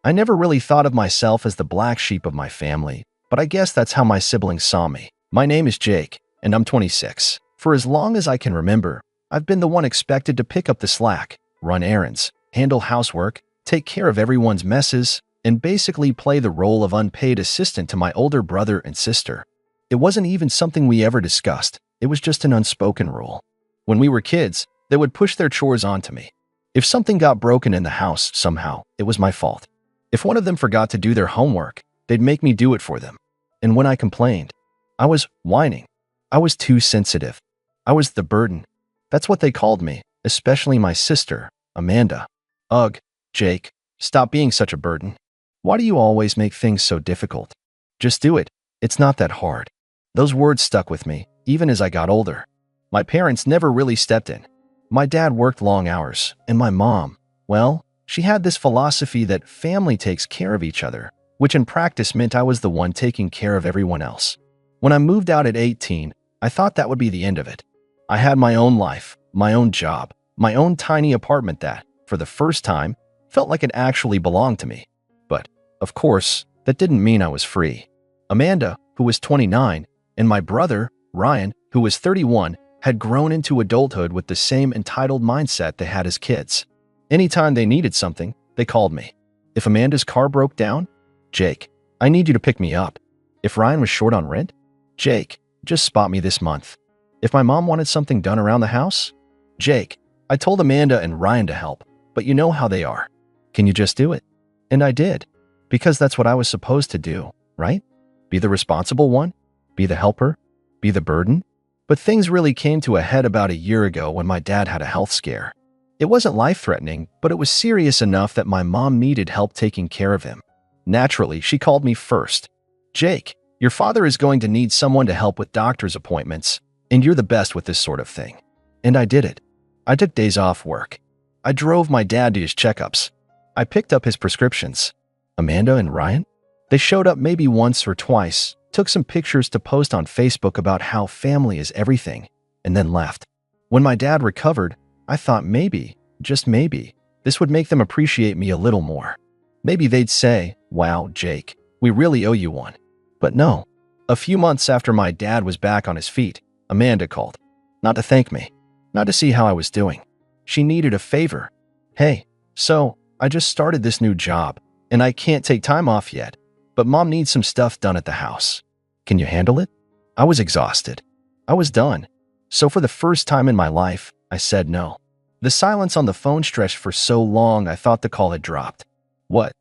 I never really thought of myself as the black sheep of my family, but I guess that's how my siblings saw me. My name is Jake, and I'm 26. For as long as I can remember, I've been the one expected to pick up the slack, run errands, handle housework, take care of everyone's messes, and basically play the role of unpaid assistant to my older brother and sister. It wasn't even something we ever discussed. It was just an unspoken rule. When we were kids, they would push their chores onto me. If something got broken in the house somehow, it was my fault. If one of them forgot to do their homework, they'd make me do it for them. And when I complained, I was whining. I was too sensitive. I was the burden. That's what they called me, especially my sister, Amanda. Ugh, Jake, stop being such a burden. Why do you always make things so difficult? Just do it. It's not that hard. Those words stuck with me, even as I got older. My parents never really stepped in. My dad worked long hours, and my mom, well, she had this philosophy that family takes care of each other, which in practice meant I was the one taking care of everyone else. When I moved out at 18, I thought that would be the end of it. I had my own life, my own job, my own tiny apartment that, for the first time, felt like it actually belonged to me. But, of course, that didn't mean I was free. Amanda, who was 29, and my brother, Ryan, who was 31, had grown into adulthood with the same entitled mindset they had as kids. Anytime they needed something, they called me. If Amanda's car broke down, Jake, I need you to pick me up. If Ryan was short on rent, Jake, just spot me this month. If my mom wanted something done around the house, Jake, I told Amanda and Ryan to help, but you know how they are. Can you just do it? And I did, because that's what I was supposed to do, right? Be the responsible one? Be the helper? Be the burden? But things really came to a head about a year ago when my dad had a health scare. It wasn't life-threatening, but it was serious enough that my mom needed help taking care of him. Naturally, she called me first. Jake, your father is going to need someone to help with doctor's appointments, and you're the best with this sort of thing. And I did it. I took days off work. I drove my dad to his checkups. I picked up his prescriptions. Amanda and Ryan? They showed up maybe once or twice, took some pictures to post on Facebook about how family is everything, and then left. When my dad recovered, I thought maybe, just maybe, this would make them appreciate me a little more. Maybe they'd say, wow, Jake, we really owe you one. But no. A few months after my dad was back on his feet, Amanda called. Not to thank me, not to see how I was doing. She needed a favor. Hey, so I just started this new job, and I can't take time off yet, but Mom needs some stuff done at the house. Can you handle it? I was exhausted. I was done. So for the first time in my life, I said no. The silence on the phone stretched for so long I thought the call had dropped. What?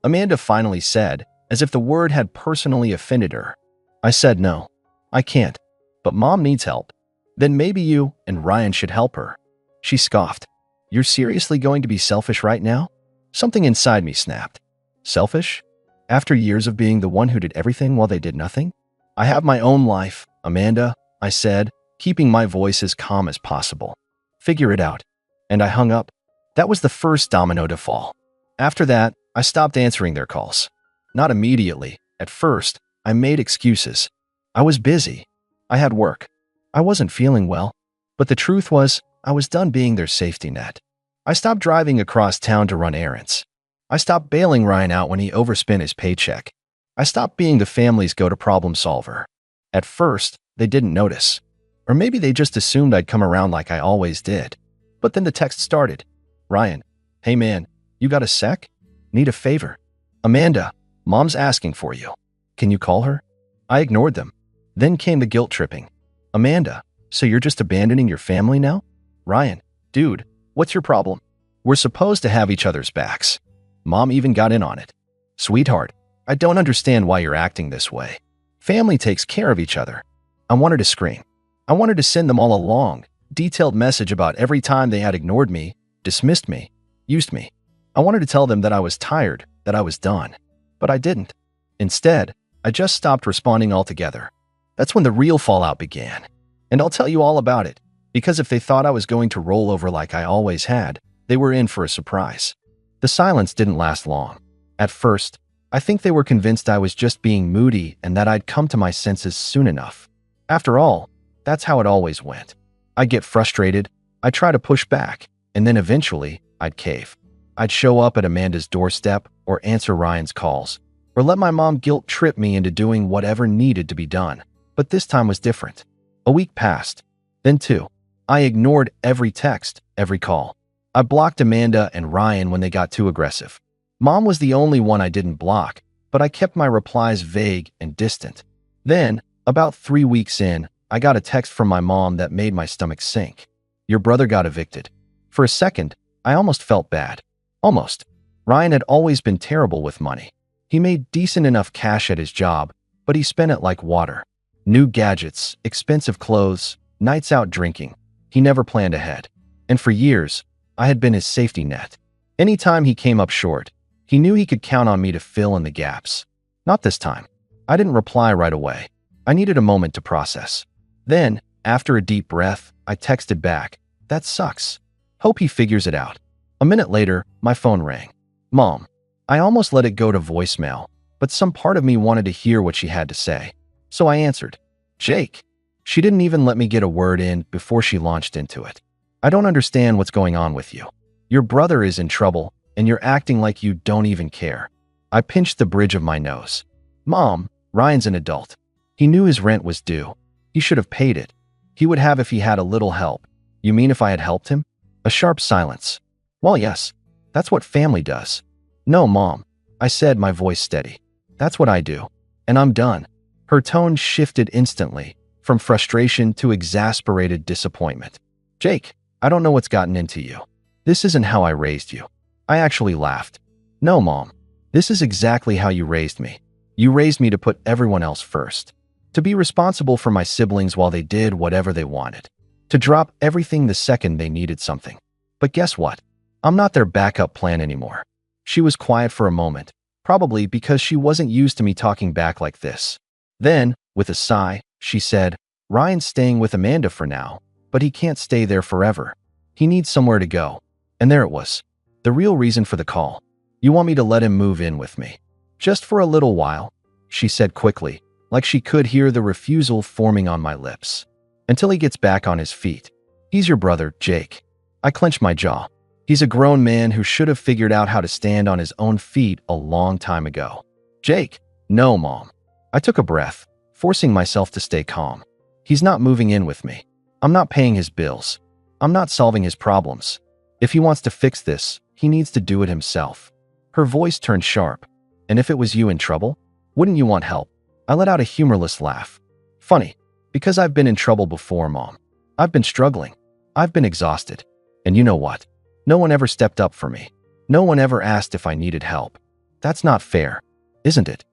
Amanda finally said, as if the word had personally offended her. I said no. I can't. But Mom needs help. Then maybe you and Ryan should help her. She scoffed. You're seriously going to be selfish right now? Something inside me snapped. Selfish? After years of being the one who did everything while they did nothing? I have my own life, Amanda, I said, keeping my voice as calm as possible. Figure it out. And I hung up. That was the first domino to fall. After that, I stopped answering their calls. Not immediately. At first, I made excuses. I was busy. I had work. I wasn't feeling well. But the truth was, I was done being their safety net. I stopped driving across town to run errands. I stopped bailing Ryan out when he overspent his paycheck. I stopped being the family's go-to problem solver. At first, they didn't notice. Or maybe they just assumed I'd come around like I always did. But then the text started. Ryan, hey man, you got a sec? Need a favor. Amanda, Mom's asking for you. Can you call her? I ignored them. Then came the guilt tripping. Amanda, so you're just abandoning your family now? Ryan, dude, what's your problem? We're supposed to have each other's backs. Mom even got in on it. Sweetheart, I don't understand why you're acting this way. Family takes care of each other. I wanted to scream. I wanted to send them all a long, detailed message about every time they had ignored me, dismissed me, used me. I wanted to tell them that I was tired, that I was done. But I didn't. Instead, I just stopped responding altogether. That's when the real fallout began. And I'll tell you all about it, because if they thought I was going to roll over like I always had, they were in for a surprise. The silence didn't last long. At first, I think they were convinced I was just being moody and that I'd come to my senses soon enough. After all, that's how it always went. I'd get frustrated, I'd try to push back, and then eventually, I'd cave. I'd show up at Amanda's doorstep or answer Ryan's calls, or let my mom guilt trip me into doing whatever needed to be done. But this time was different. A week passed, then two. I ignored every text, every call. I blocked Amanda and Ryan when they got too aggressive. Mom was the only one I didn't block, but I kept my replies vague and distant. Then, about 3 weeks in, I got a text from my mom that made my stomach sink. Your brother got evicted. For a second, I almost felt bad. Almost. Ryan had always been terrible with money. He made decent enough cash at his job, but he spent it like water. New gadgets, expensive clothes, nights out drinking. He never planned ahead. And for years, I had been his safety net. Anytime he came up short, he knew he could count on me to fill in the gaps. Not this time. I didn't reply right away. I needed a moment to process. Then, after a deep breath, I texted back, "That sucks. Hope he figures it out." A minute later, my phone rang. Mom. I almost let it go to voicemail, but some part of me wanted to hear what she had to say. So I answered, "Jake." She didn't even let me get a word in before she launched into it. "I don't understand what's going on with you. Your brother is in trouble, and you're acting like you don't even care." I pinched the bridge of my nose. "Mom, Ryan's an adult. He knew his rent was due. He should have paid it. He would have if he had a little help." "You mean if I had helped him?" A sharp silence. "Well, yes. That's what family does." "No, Mom," I said, my voice steady. "That's what I do. And I'm done." Her tone shifted instantly, from frustration to exasperated disappointment. "Jake, I don't know what's gotten into you. This isn't how I raised you." I actually laughed. "No, Mom. This is exactly how you raised me. You raised me to put everyone else first. To be responsible for my siblings while they did whatever they wanted. To drop everything the second they needed something. But guess what? I'm not their backup plan anymore." She was quiet for a moment, probably because she wasn't used to me talking back like this. Then, with a sigh, she said, "Ryan's staying with Amanda for now, but he can't stay there forever. He needs somewhere to go." And there it was. The real reason for the call. "You want me to let him move in with me?" "Just for a little while," she said quickly, like she could hear the refusal forming on my lips. "Until he gets back on his feet. He's your brother, Jake." I clenched my jaw. He's a grown man who should have figured out how to stand on his own feet a long time ago. "Jake." "No, Mom." I took a breath, forcing myself to stay calm. "He's not moving in with me. I'm not paying his bills. I'm not solving his problems. If he wants to fix this, he needs to do it himself." Her voice turned sharp. "And if it was you in trouble, wouldn't you want help?" I let out a humorless laugh. "Funny, because I've been in trouble before, Mom. I've been struggling. I've been exhausted. And you know what? No one ever stepped up for me. No one ever asked if I needed help. That's not fair, isn't it?"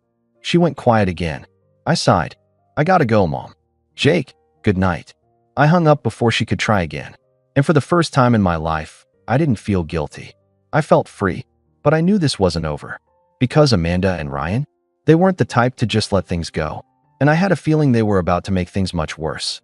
She went quiet again. I sighed. "I gotta go, Mom. Jake, good night." I hung up before she could try again. And for the first time in my life, I didn't feel guilty. I felt free, but I knew this wasn't over. Because Amanda and Ryan, they weren't the type to just let things go. And I had a feeling they were about to make things much worse.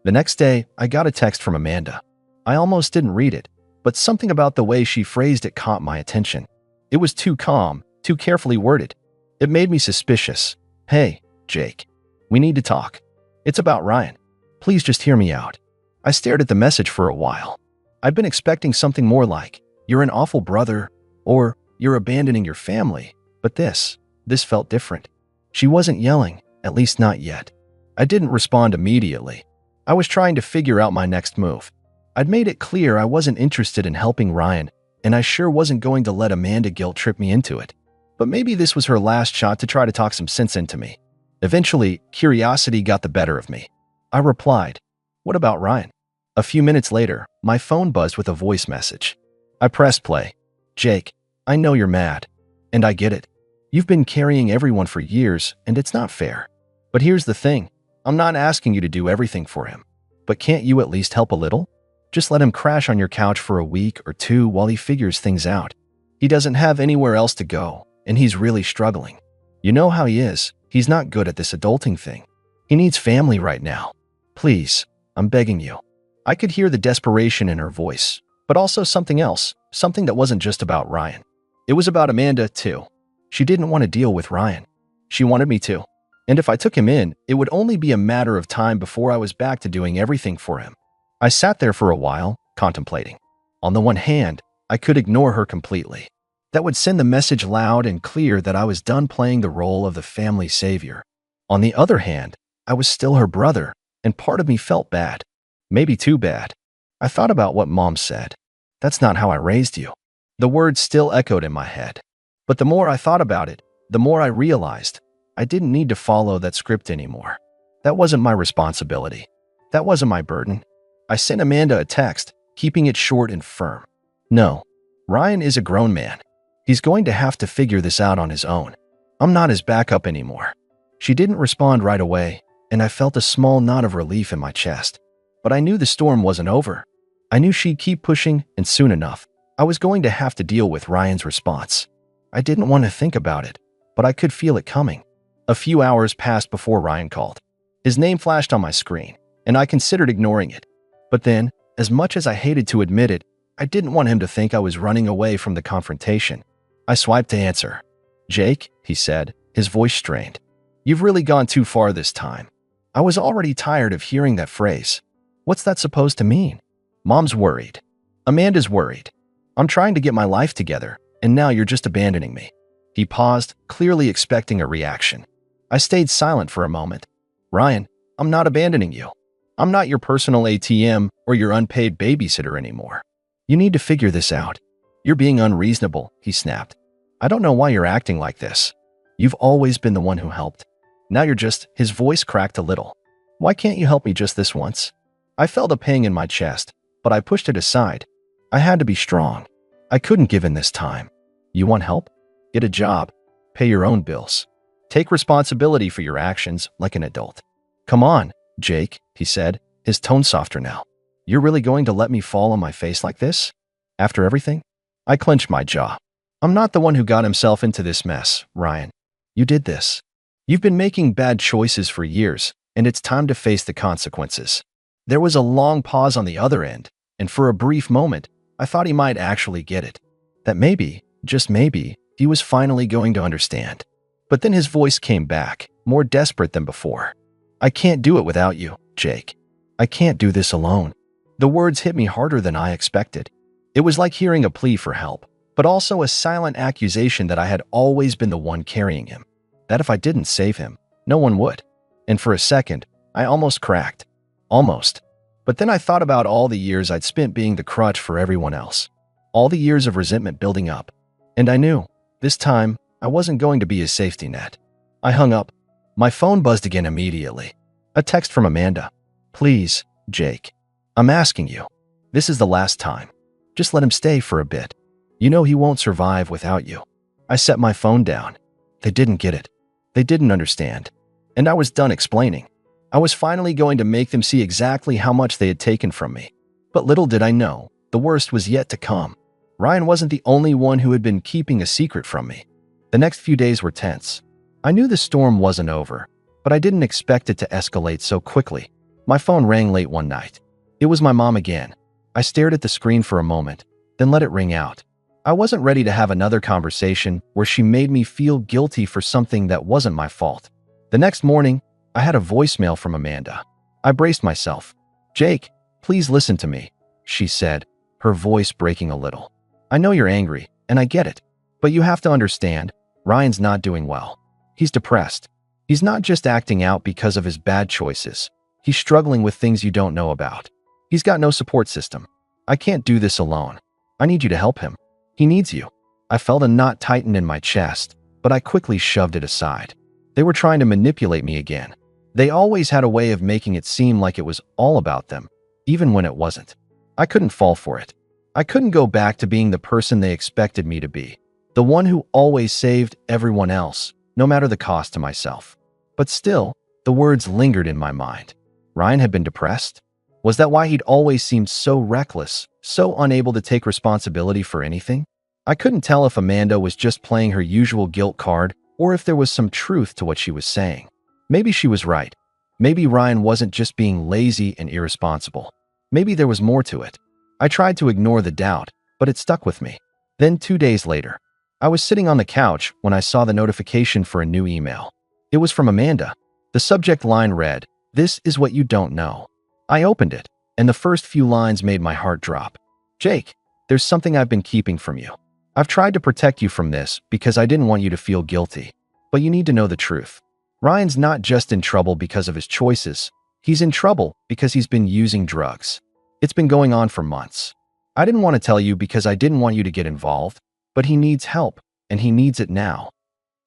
The next day, I got a text from Amanda. I almost didn't read it, but something about the way she phrased it caught my attention. It was too calm, too carefully worded. It made me suspicious. "Hey, Jake, we need to talk. It's about Ryan. Please just hear me out." I stared at the message for a while. I'd been expecting something more like, "You're an awful brother," or "You're abandoning your family," but this felt different. She wasn't yelling, at least not yet. I didn't respond immediately. I was trying to figure out my next move. I'd made it clear I wasn't interested in helping Ryan, and I sure wasn't going to let Amanda guilt trip me into it. But maybe this was her last shot to try to talk some sense into me. Eventually, curiosity got the better of me. I replied, "What about Ryan?" A few minutes later, my phone buzzed with a voice message. I pressed play. "Jake, I know you're mad. And I get it. You've been carrying everyone for years, and it's not fair. But here's the thing. I'm not asking you to do everything for him. But can't you at least help a little? Just let him crash on your couch for a week or two while he figures things out. He doesn't have anywhere else to go, and he's really struggling. You know how he is. He's not good at this adulting thing. He needs family right now. Please, I'm begging you." I could hear the desperation in her voice, but also something else, something that wasn't just about Ryan. It was about Amanda, too. She didn't want to deal with Ryan. She wanted me to. And if I took him in, it would only be a matter of time before I was back to doing everything for him. I sat there for a while, contemplating. On the one hand, I could ignore her completely. That would send the message loud and clear that I was done playing the role of the family savior. On the other hand, I was still her brother, and part of me felt bad. Maybe too bad. I thought about what Mom said. That's not how I raised you. The words still echoed in my head. But the more I thought about it, the more I realized I didn't need to follow that script anymore. That wasn't my responsibility. That wasn't my burden. I sent Amanda a text, keeping it short and firm. No, Ryan is a grown man. He's going to have to figure this out on his own. I'm not his backup anymore. She didn't respond right away, and I felt a small knot of relief in my chest. But I knew the storm wasn't over. I knew she'd keep pushing, and soon enough, I was going to have to deal with Ryan's response. I didn't want to think about it, but I could feel it coming. A few hours passed before Ryan called. His name flashed on my screen, and I considered ignoring it. But then, as much as I hated to admit it, I didn't want him to think I was running away from the confrontation. I swiped to answer. "Jake," he said, his voice strained. "You've really gone too far this time." I was already tired of hearing that phrase. What's that supposed to mean? Mom's worried. Amanda's worried. I'm trying to get my life together, and now you're just abandoning me. He paused, clearly expecting a reaction. I stayed silent for a moment. "Ryan, I'm not abandoning you. I'm not your personal ATM or your unpaid babysitter anymore. You need to figure this out. You're being unreasonable," he snapped. "I don't know why you're acting like this. You've always been the one who helped. Now you're just—" His voice cracked a little. "Why can't you help me just this once?" I felt a pang in my chest, but I pushed it aside. I had to be strong. I couldn't give in this time. "You want help? Get a job. Pay your own bills. Take responsibility for your actions like an adult." "Come on, Jake," he said, his tone softer now. "You're really going to let me fall on my face like this? After everything?" I clenched my jaw. "I'm not the one who got himself into this mess, Ryan. You did this. You've been making bad choices for years, and it's time to face the consequences." There was a long pause on the other end, and for a brief moment, I thought he might actually get it. That maybe, just maybe, he was finally going to understand. But then his voice came back, more desperate than before. "I can't do it without you, Jake. I can't do this alone." The words hit me harder than I expected. It was like hearing a plea for help, but also a silent accusation that I had always been the one carrying him. That if I didn't save him, no one would. And for a second, I almost cracked. Almost. But then I thought about all the years I'd spent being the crutch for everyone else. All the years of resentment building up. And I knew, this time, I wasn't going to be his safety net. I hung up. My phone buzzed again immediately. A text from Amanda. "Please, Jake. I'm asking you. This is the last time. Just let him stay for a bit. You know he won't survive without you." I set my phone down. They didn't get it. They didn't understand. And I was done explaining. I was finally going to make them see exactly how much they had taken from me. But little did I know, the worst was yet to come. Ryan wasn't the only one who had been keeping a secret from me. The next few days were tense. I knew the storm wasn't over, but I didn't expect it to escalate so quickly. My phone rang late one night. It was my mom again. I stared at the screen for a moment, then let it ring out. I wasn't ready to have another conversation where she made me feel guilty for something that wasn't my fault. The next morning, I had a voicemail from Amanda. I braced myself. "Jake, please listen to me," she said, her voice breaking a little. "I know you're angry, and I get it. But you have to understand, Ryan's not doing well. He's depressed. He's not just acting out because of his bad choices. He's struggling with things you don't know about. He's got no support system. I can't do this alone. I need you to help him. He needs you." I felt a knot tighten in my chest, but I quickly shoved it aside. They were trying to manipulate me again. They always had a way of making it seem like it was all about them, even when it wasn't. I couldn't fall for it. I couldn't go back to being the person they expected me to be, the one who always saved everyone else, no matter the cost to myself. But still, the words lingered in my mind. Ryan had been depressed? Was that why he'd always seemed so reckless, so unable to take responsibility for anything? I couldn't tell if Amanda was just playing her usual guilt card or if there was some truth to what she was saying. Maybe she was right. Maybe Ryan wasn't just being lazy and irresponsible. Maybe there was more to it. I tried to ignore the doubt, but it stuck with me. Then 2 days later, I was sitting on the couch when I saw the notification for a new email. It was from Amanda. The subject line read, "This is what you don't know." I opened it, and the first few lines made my heart drop. "Jake, there's something I've been keeping from you. I've tried to protect you from this because I didn't want you to feel guilty. But you need to know the truth. Ryan's not just in trouble because of his choices. He's in trouble because he's been using drugs. It's been going on for months. I didn't want to tell you because I didn't want you to get involved, but he needs help, and he needs it now.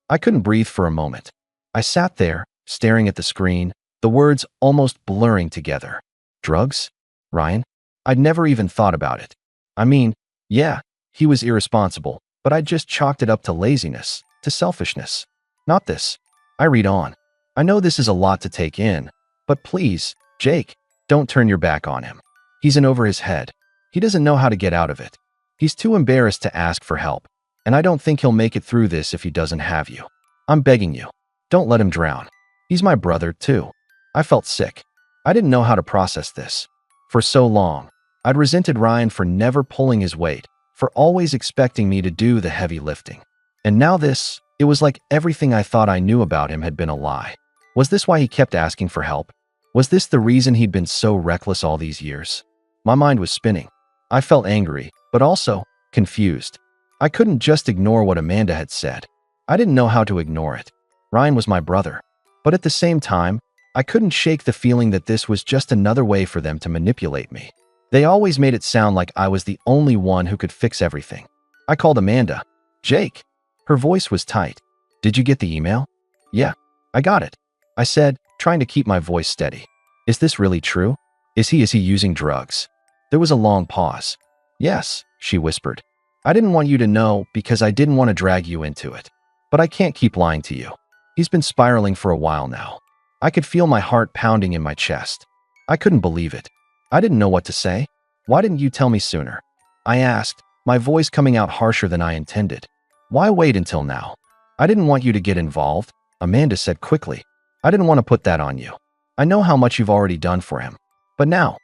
I couldn't breathe for a moment. I sat there, staring at the screen, the words almost blurring together. Drugs? Ryan? I'd never even thought about it. I mean, yeah, he was irresponsible, but I'd just chalked it up to laziness, to selfishness. Not this. I read on. I know this is a lot to take in, but please, Jake, don't turn your back on him. He's in over his head. He doesn't know how to get out of it. He's too embarrassed to ask for help, and I don't think he'll make it through this if he doesn't have you. I'm begging you, don't let him drown. He's my brother, too. I felt sick. I didn't know how to process this. For so long, I'd resented Ryan for never pulling his weight, for always expecting me to do the heavy lifting. And now this, it was like everything I thought I knew about him had been a lie. Was this why he kept asking for help? Was this the reason he'd been so reckless all these years? My mind was spinning. I felt angry, but also confused. I couldn't just ignore what Amanda had said. I didn't know how to ignore it. Ryan was my brother. But at the same time, I couldn't shake the feeling that this was just another way for them to manipulate me. They always made it sound like I was the only one who could fix everything. I called Amanda. Jake. Her voice was tight. Did you get the email? Yeah, I got it. I said, trying to keep my voice steady. Is this really true? Is he using drugs? There was a long pause. Yes, she whispered. I didn't want you to know because I didn't want to drag you into it. But I can't keep lying to you. He's been spiraling for a while now. I could feel my heart pounding in my chest. I couldn't believe it. I didn't know what to say. Why didn't you tell me sooner? I asked, my voice coming out harsher than I intended. Why wait until now? I didn't want you to get involved, Amanda said quickly. I didn't want to put that on you. I know how much you've already done for him. But now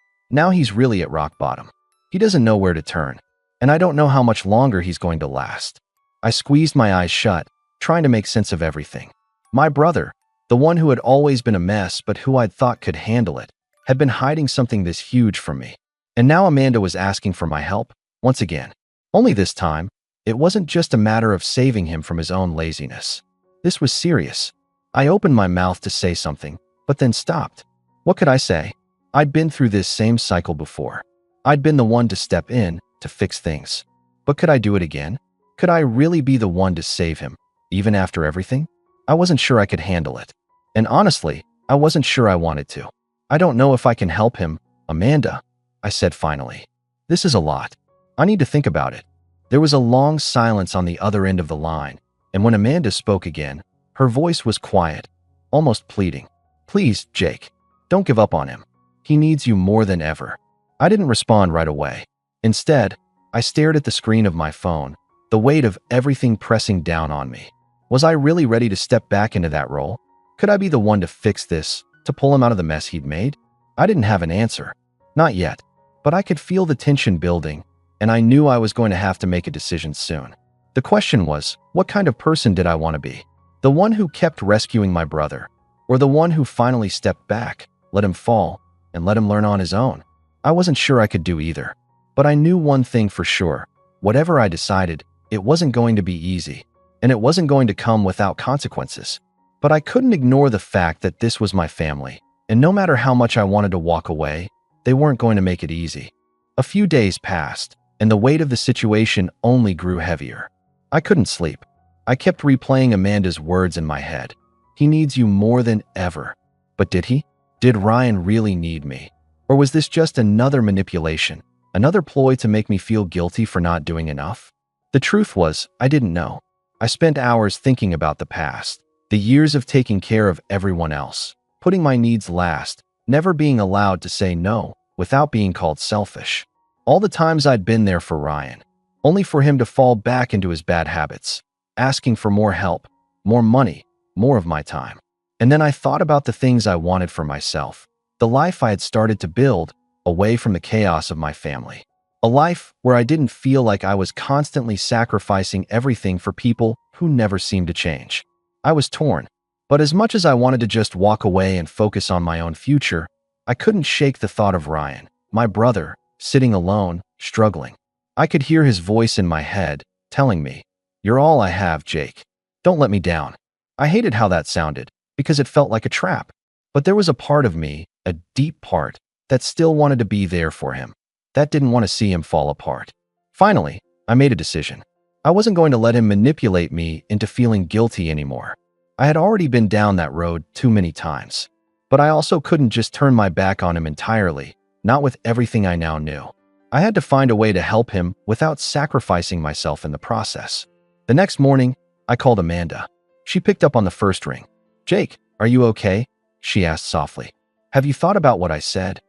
he's really at rock bottom. He doesn't know where to turn. And I don't know how much longer he's going to last. I squeezed my eyes shut, trying to make sense of everything. My brother, the one who had always been a mess but who I'd thought could handle it, had been hiding something this huge from me. And now Amanda was asking for my help, once again. Only this time, it wasn't just a matter of saving him from his own laziness. This was serious. I opened my mouth to say something, but then stopped. What could I say? I'd been through this same cycle before. I'd been the one to step in, to fix things. But could I do it again? Could I really be the one to save him, even after everything? I wasn't sure I could handle it. And honestly, I wasn't sure I wanted to. I don't know if I can help him, Amanda, I said finally. This is a lot. I need to think about it. There was a long silence on the other end of the line, and when Amanda spoke again, her voice was quiet, almost pleading. Please, Jake, don't give up on him. He needs you more than ever. I didn't respond right away. Instead, I stared at the screen of my phone, the weight of everything pressing down on me. Was I really ready to step back into that role? Could I be the one to fix this, to pull him out of the mess he'd made? I didn't have an answer. Not yet. But I could feel the tension building, and I knew I was going to have to make a decision soon. The question was, what kind of person did I want to be? The one who kept rescuing my brother, or the one who finally stepped back, let him fall, and let him learn on his own? I wasn't sure I could do either. But I knew one thing for sure. Whatever I decided, it wasn't going to be easy, and it wasn't going to come without consequences. But I couldn't ignore the fact that this was my family, and no matter how much I wanted to walk away, they weren't going to make it easy. A few days passed, and the weight of the situation only grew heavier. I couldn't sleep. I kept replaying Amanda's words in my head. He needs you more than ever. But did he? Did Ryan really need me? Or was this just another manipulation, another ploy to make me feel guilty for not doing enough? The truth was, I didn't know. I spent hours thinking about the past, the years of taking care of everyone else, putting my needs last, never being allowed to say no without being called selfish. All the times I'd been there for Ryan, only for him to fall back into his bad habits, asking for more help, more money, more of my time. And then I thought about the things I wanted for myself, the life I had started to build away from the chaos of my family. A life where I didn't feel like I was constantly sacrificing everything for people who never seemed to change. I was torn, but as much as I wanted to just walk away and focus on my own future, I couldn't shake the thought of Ryan, my brother, sitting alone, struggling. I could hear his voice in my head, telling me, "You're all I have, Jake. Don't let me down." I hated how that sounded, because it felt like a trap. But there was a part of me, a deep part, that still wanted to be there for him, that didn't want to see him fall apart. Finally, I made a decision. I wasn't going to let him manipulate me into feeling guilty anymore. I had already been down that road too many times. But I also couldn't just turn my back on him entirely, not with everything I now knew. I had to find a way to help him without sacrificing myself in the process. The next morning, I called Amanda. She picked up on the first ring. "Jake, are you okay?" she asked softly. "Have you thought about what I said?"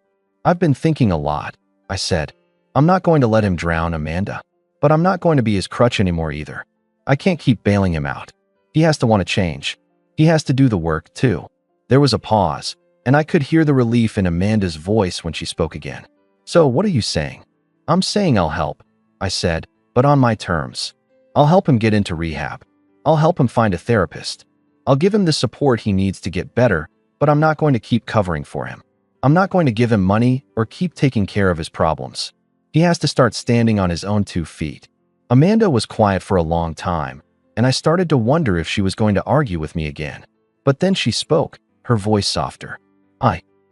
"I've been thinking a lot," I said. "I'm not going to let him drown, Amanda. But I'm not going to be his crutch anymore either. I can't keep bailing him out. He has to want to change. He has to do the work, too." There was a pause, and I could hear the relief in Amanda's voice when she spoke again. "So, what are you saying?" "I'm saying I'll help," I said, "but on my terms. I'll help him get into rehab. I'll help him find a therapist. I'll give him the support he needs to get better, but I'm not going to keep covering for him. I'm not going to give him money or keep taking care of his problems. He has to start standing on his own 2 feet. Amanda was quiet for a long time, and I started to wonder if she was going to argue with me again. But then she spoke, her voice softer.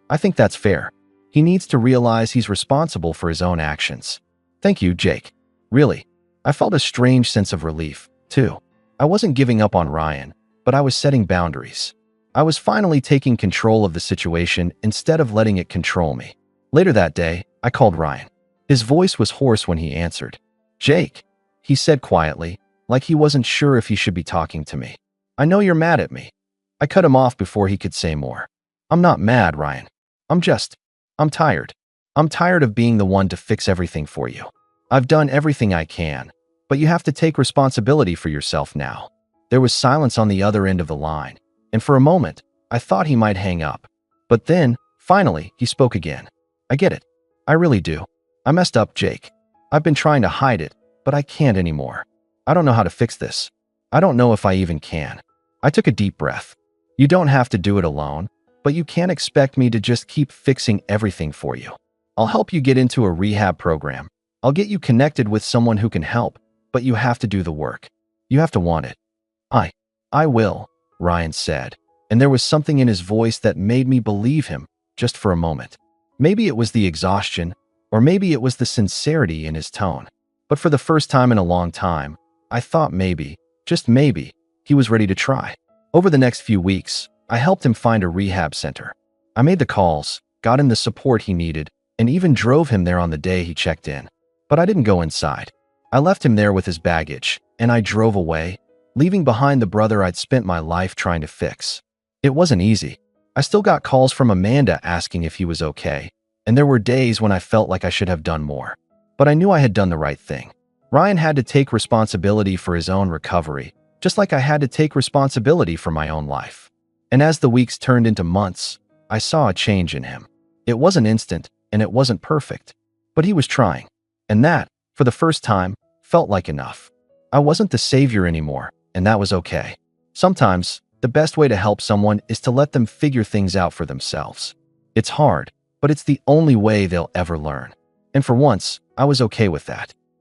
I think that's fair. He needs to realize he's responsible for his own actions." "Thank you, Jake. Really." I felt a strange sense of relief, too. I wasn't giving up on Ryan, but I was setting boundaries. I was finally taking control of the situation instead of letting it control me. Later that day, I called Ryan. His voice was hoarse when he answered. "Jake," he said quietly, like he wasn't sure if he should be talking to me. "I know you're mad at me." I cut him off before he could say more. "I'm not mad, Ryan. I'm tired. I'm tired of being the one to fix everything for you. I've done everything I can, but you have to take responsibility for yourself now." There was silence on the other end of the line, and for a moment, I thought he might hang up. But then, finally, he spoke again. "I get it. I really do. I messed up, Jake. I've been trying to hide it, but I can't anymore. I don't know how to fix this. I don't know if I even can." I took a deep breath. "You don't have to do it alone, but you can't expect me to just keep fixing everything for you. I'll help you get into a rehab program. I'll get you connected with someone who can help, but you have to do the work. You have to want it." I will," Ryan said, and there was something in his voice that made me believe him, just for a moment. Maybe it was the exhaustion, or maybe it was the sincerity in his tone. But for the first time in a long time, I thought maybe, just maybe, he was ready to try. Over the next few weeks, I helped him find a rehab center. I made the calls, got him the support he needed, and even drove him there on the day he checked in. But I didn't go inside. I left him there with his baggage, and I drove away, leaving behind the brother I'd spent my life trying to fix. It wasn't easy. I still got calls from Amanda asking if he was okay, and there were days when I felt like I should have done more. But I knew I had done the right thing. Ryan had to take responsibility for his own recovery, just like I had to take responsibility for my own life. And as the weeks turned into months, I saw a change in him. It wasn't instant, and it wasn't perfect, but he was trying. And that, for the first time, felt like enough. I wasn't the savior anymore, and that was okay. Sometimes, the best way to help someone is to let them figure things out for themselves. It's hard, but it's the only way they'll ever learn. And for once, I was okay with that.